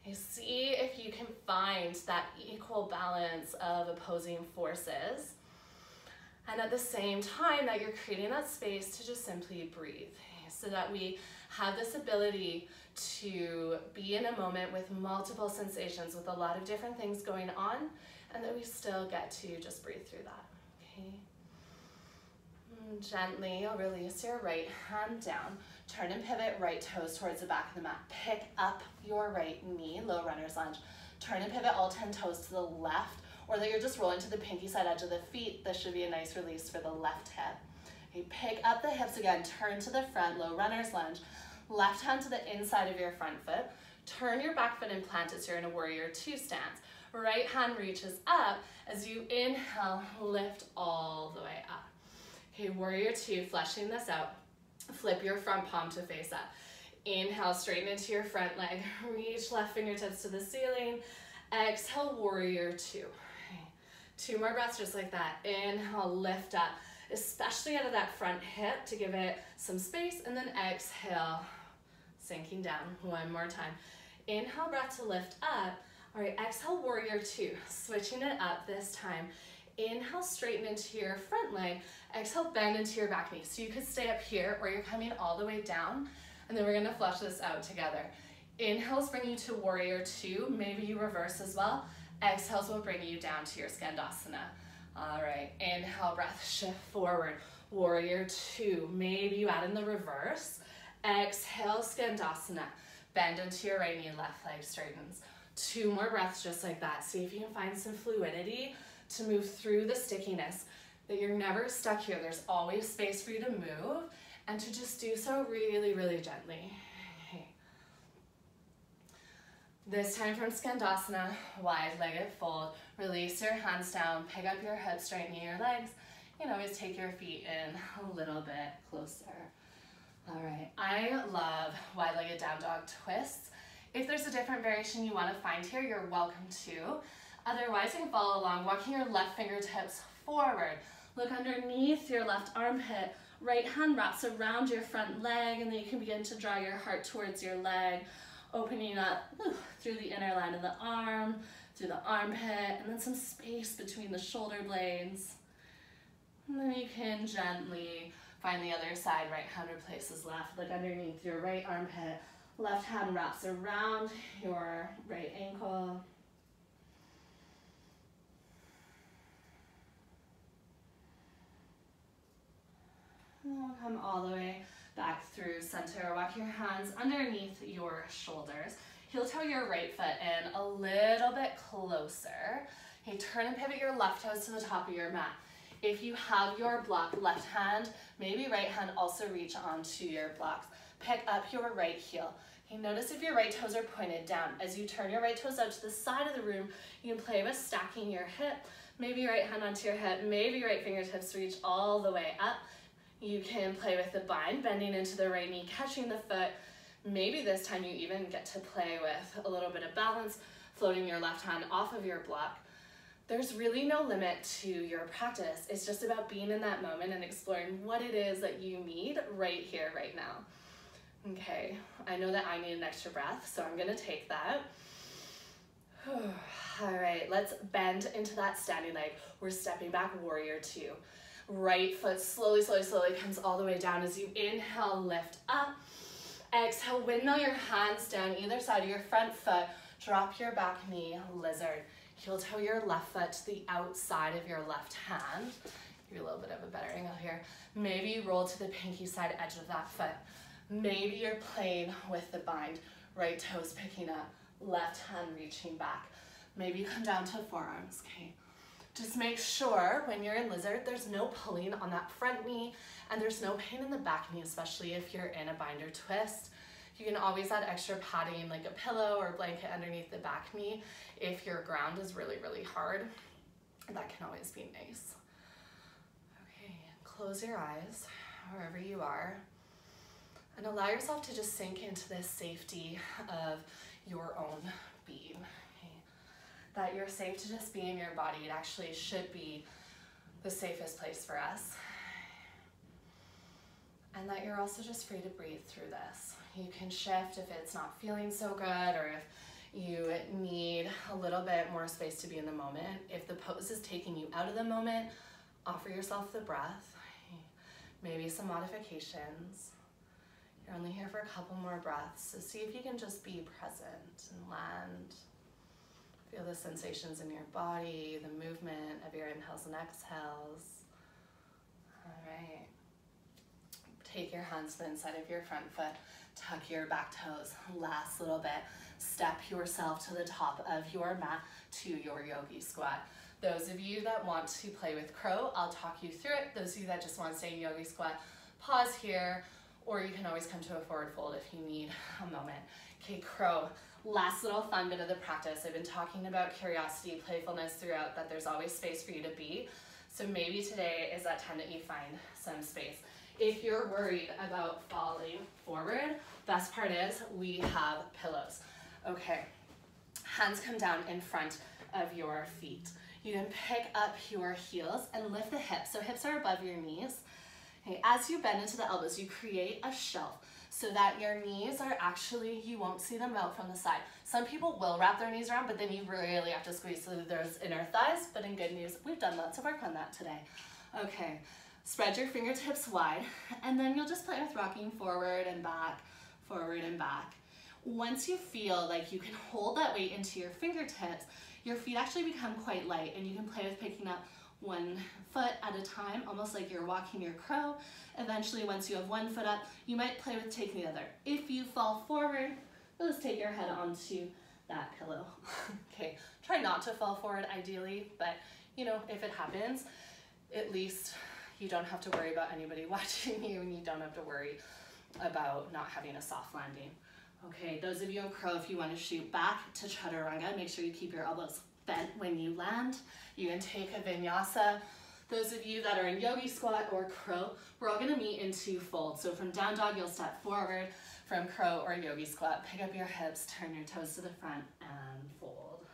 You see if you can find that equal balance of opposing forces. And at the same time that you're creating that space to just simply breathe, so that we have this ability to be in a moment with multiple sensations, with a lot of different things going on, and that we still get to just breathe through that, okay? Gently, you'll release your right hand down. Turn and pivot right toes towards the back of the mat. Pick up your right knee, low runner's lunge. Turn and pivot all 10 toes to the left, or that you're just rolling to the pinky side edge of the feet. This should be a nice release for the left hip. Okay, pick up the hips again, turn to the front, low runner's lunge. Left hand to the inside of your front foot. Turn your back foot and plant it so you're in a warrior two stance. Right hand reaches up as you inhale, lift all the way up. Okay, warrior two, fleshing this out. Flip your front palm to face up. Inhale, straighten into your front leg. Reach left fingertips to the ceiling. Exhale, warrior two. Okay. 2 more breaths just like that. Inhale, lift up, especially out of that front hip to give it some space, and then exhale, sinking down. 1 more time. Inhale, breath to lift up. All right, exhale, warrior two, switching it up this time. Inhale, straighten into your front leg. Exhale, bend into your back knee. So you could stay up here, or you're coming all the way down, and then we're gonna flush this out together. Inhales bring you to warrior two. Maybe you reverse as well. Exhales will bring you down to your Skandasana. All right, inhale, breath, shift forward. Warrior two, maybe you add in the reverse. Exhale, Skandasana. Bend into your right knee, left leg straightens. 2 more breaths just like that. See if you can find some fluidity to move through the stickiness, that you're never stuck here. There's always space for you to move, and to just do so really, really gently. Okay. This time from Skandasana, wide-legged fold. Release your hands down, pick up your hips, straighten your legs. You can always take your feet in a little bit closer. All right, I love wide-legged down dog twists. If there's a different variation you want to find here, you're welcome to. Otherwise, you can follow along, walking your left fingertips forward. Look underneath your left armpit. Right hand wraps around your front leg, and then you can begin to draw your heart towards your leg, opening up through the inner line of the arm, through the armpit, and then some space between the shoulder blades. And then you can gently find the other side. Right hand replaces left. Look underneath your right armpit. Left hand wraps around your right ankle. And we'll come all the way back through center. Walk your hands underneath your shoulders. Heel toe your right foot in a little bit closer. Okay, turn and pivot your left toes to the top of your mat. If you have your block left hand, maybe right hand also reach onto your blocks. Pick up your right heel. Okay, notice if your right toes are pointed down. As you turn your right toes out to the side of the room, you can play with stacking your hip. Maybe right hand onto your hip, maybe right fingertips reach all the way up. You can play with the bind, bending into the right knee, catching the foot. Maybe this time you even get to play with a little bit of balance, floating your left hand off of your block. There's really no limit to your practice. It's just about being in that moment and exploring what it is that you need right here, right now. Okay, I know that I need an extra breath, so I'm gonna take that. All right, let's bend into that standing leg. We're stepping back, warrior two. Right foot slowly, slowly, slowly comes all the way down as you inhale, lift up. Exhale, windmill your hands down either side of your front foot. Drop your back knee, lizard. Heel toe your left foot to the outside of your left hand. Give you a little bit of a better angle here. Maybe you roll to the pinky side edge of that foot. Maybe you're playing with the bind. Right toes picking up, left hand reaching back. Maybe you come down to forearms, okay? Just make sure when you're in lizard, there's no pulling on that front knee, and there's no pain in the back knee, especially if you're in a binder twist. You can always add extra padding like a pillow or blanket underneath the back knee if your ground is really, really hard. That can always be nice. Okay, close your eyes wherever you are and allow yourself to just sink into this safety of your own being. Okay? That you're safe to just be in your body. It actually should be the safest place for us. And that you're also just free to breathe through this. You can shift if it's not feeling so good, or if you need a little bit more space to be in the moment. If the pose is taking you out of the moment, offer yourself the breath, maybe some modifications. You're only here for a couple more breaths, so see if you can just be present and land. Feel the sensations in your body, the movement of your inhales and exhales. All right. Take your hands to the inside of your front foot, tuck your back toes, last little bit. Step yourself to the top of your mat to your yogi squat. Those of you that want to play with crow, I'll talk you through it. Those of you that just want to stay in yogi squat, pause here, or you can always come to a forward fold if you need a moment. Okay, crow. Last little fun bit of the practice. I've been talking about curiosity, playfulness throughout, that there's always space for you to be. So maybe today is that time that you find some space. If you're worried about falling forward, best part is we have pillows. Okay, hands come down in front of your feet. You can pick up your heels and lift the hips. So hips are above your knees. Okay, as you bend into the elbows, you create a shelf so that your knees are actually, you won't see them out from the side. Some people will wrap their knees around, but then you really have to squeeze through those inner thighs. But in good news, we've done lots of work on that today. Okay. Spread your fingertips wide, and then you'll just play with rocking forward and back, forward and back. Once you feel like you can hold that weight into your fingertips, your feet actually become quite light, and you can play with picking up one foot at a time, almost like you're walking your crow. Eventually, once you have one foot up, you might play with taking the other. If you fall forward, you'll just take your head onto that pillow. Okay, try not to fall forward ideally, but you know, if it happens, at least you don't have to worry about anybody watching you, and you don't have to worry about not having a soft landing. Okay, those of you in crow, if you want to shoot back to chaturanga, make sure you keep your elbows bent when you land. You can take a vinyasa. Those of you that are in yogi squat or crow, we're all going to meet into fold. So from down dog, you'll step forward. From crow or yogi squat, pick up your hips, turn your toes to the front, and fold.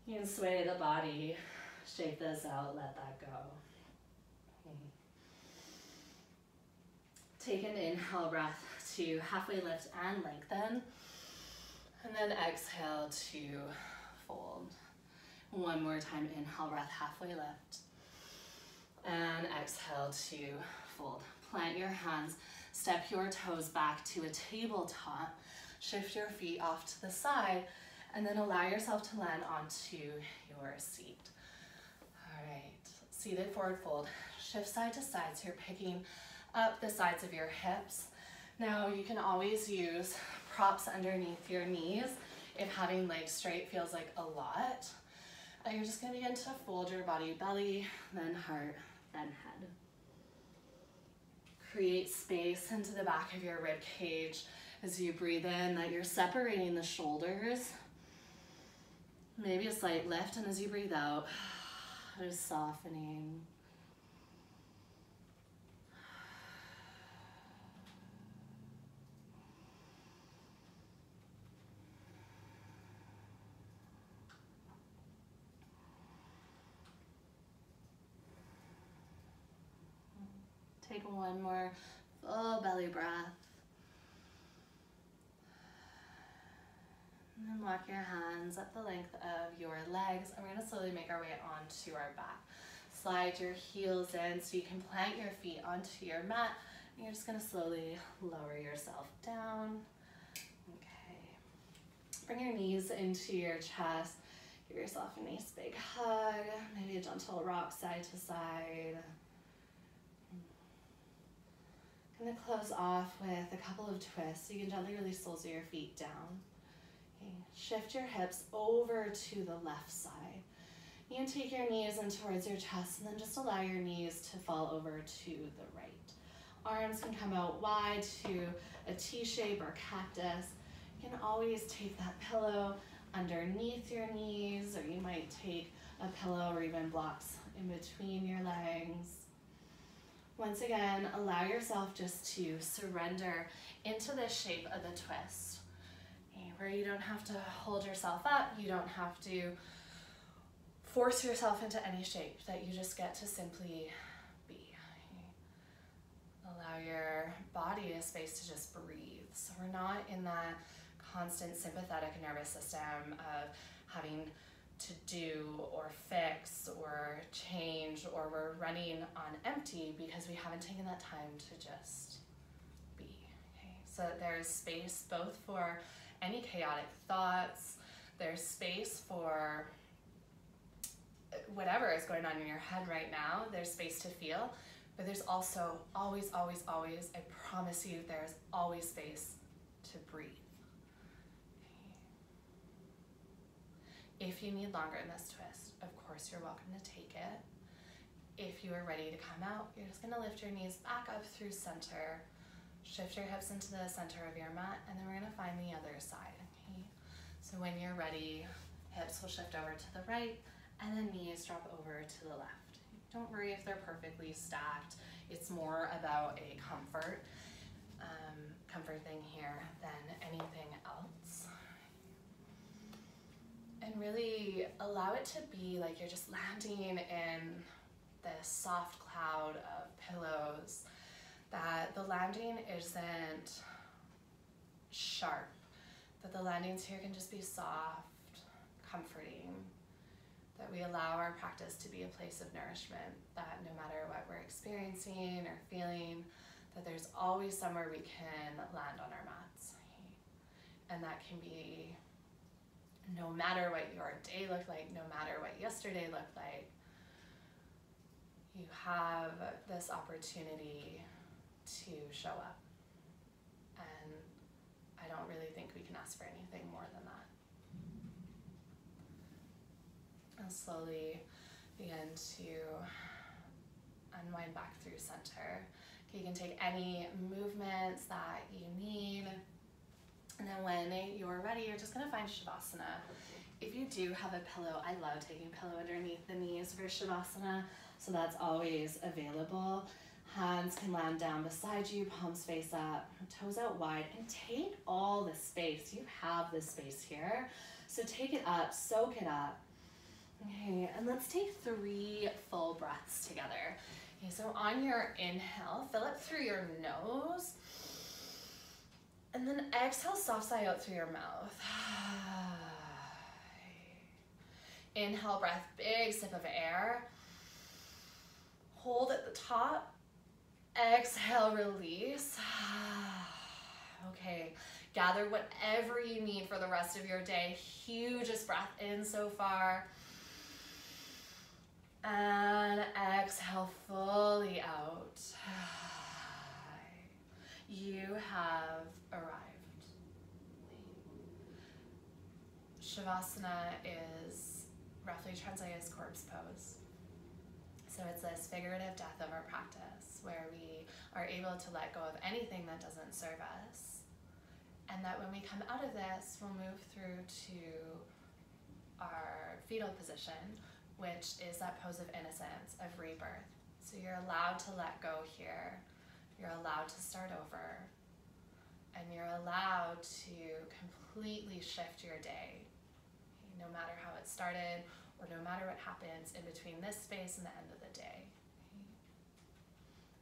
You can sway the body, shake this out, let that go. Take an inhale breath to halfway lift and lengthen, and then exhale to fold. One more time, inhale breath, halfway lift, and exhale to fold. Plant your hands, step your toes back to a tabletop, shift your feet off to the side, and then allow yourself to land onto your seat. All right, seated forward fold, shift side to side, so you're picking up the sides of your hips. Now you can always use props underneath your knees if having legs straight feels like a lot. You're just going to begin to fold your body, belly, then heart, then head. Create space into the back of your rib cage as you breathe in, that you're separating the shoulders. Maybe a slight lift, and as you breathe out, just softening. Take one more full belly breath. And then walk your hands up the length of your legs. And we're going to slowly make our way onto our back. Slide your heels in so you can plant your feet onto your mat. And you're just going to slowly lower yourself down. Okay. Bring your knees into your chest. Give yourself a nice big hug. Maybe a gentle rock side to side. I'm going to close off with a couple of twists. So you can gently release the soles of your feet down. Okay. Shift your hips over to the left side. You can take your knees in towards your chest, and then just allow your knees to fall over to the right. Arms can come out wide to a T shape or cactus. You can always take that pillow underneath your knees, or you might take a pillow or even blocks in between your legs. Once again, allow yourself just to surrender into the shape of the twist, okay, where you don't have to hold yourself up, you don't have to force yourself into any shape, that you just get to simply be. Allow your body a space to just breathe. So we're not in that constant sympathetic nervous system of having to do or fix or change, or we're running on empty because we haven't taken that time to just be. Okay? So there's space both for any chaotic thoughts, there's space for whatever is going on in your head right now, there's space to feel, but there's also always, always, always, I promise you, there's always space to breathe. If you need longer in this twist, of course you're welcome to take it. If you are ready to come out, you're just gonna lift your knees back up through center, shift your hips into the center of your mat, and then we're gonna find the other side, okay? So when you're ready, hips will shift over to the right, and then knees drop over to the left. Don't worry if they're perfectly stacked. It's more about a comfort thing here than anything else. And really allow it to be like you're just landing in this soft cloud of pillows, that the landing isn't sharp, that the landings here can just be soft, comforting, that we allow our practice to be a place of nourishment, that no matter what we're experiencing or feeling, that there's always somewhere we can land on our mats. And that can be no matter what your day looked like, no matter what yesterday looked like, you have this opportunity to show up. And I don't really think we can ask for anything more than that. And slowly begin to unwind back through center. You can take any movements that you need. And then when you're ready, you're just gonna find Shavasana. If you do have a pillow, I love taking a pillow underneath the knees for Shavasana, so that's always available. Hands can land down beside you, palms face up, toes out wide, and take all the space. You have this space here, so take it up, soak it up. Okay, and let's take 3 full breaths together. Okay, so on your inhale, fill it through your nose, and then exhale, soft sigh out through your mouth. Inhale, breath, big sip of air. Hold at the top. Exhale, release. Okay, gather whatever you need for the rest of your day. Hugest breath in so far. And exhale fully out. You have arrived. Shavasana is roughly translated as corpse pose. So it's this figurative death of our practice, where we are able to let go of anything that doesn't serve us. And that when we come out of this, we'll move through to our fetal position, which is that pose of innocence, of rebirth. So you're allowed to let go here. You're allowed to start over. And you're allowed to completely shift your day, no matter how it started, or no matter what happens in between this space and the end of the day.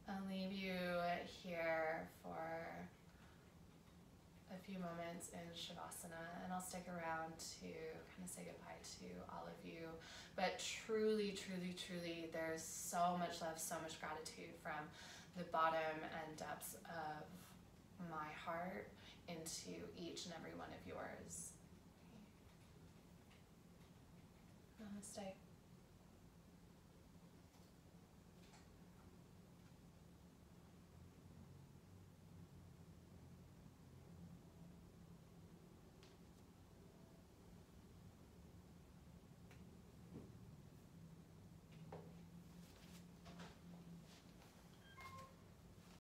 I'll leave you here for a few moments in Shavasana, and I'll stick around to kind of say goodbye to all of you. But truly, truly, truly, there's so much love, so much gratitude from the bottom and depths of my heart into each and every one of yours. Namaste.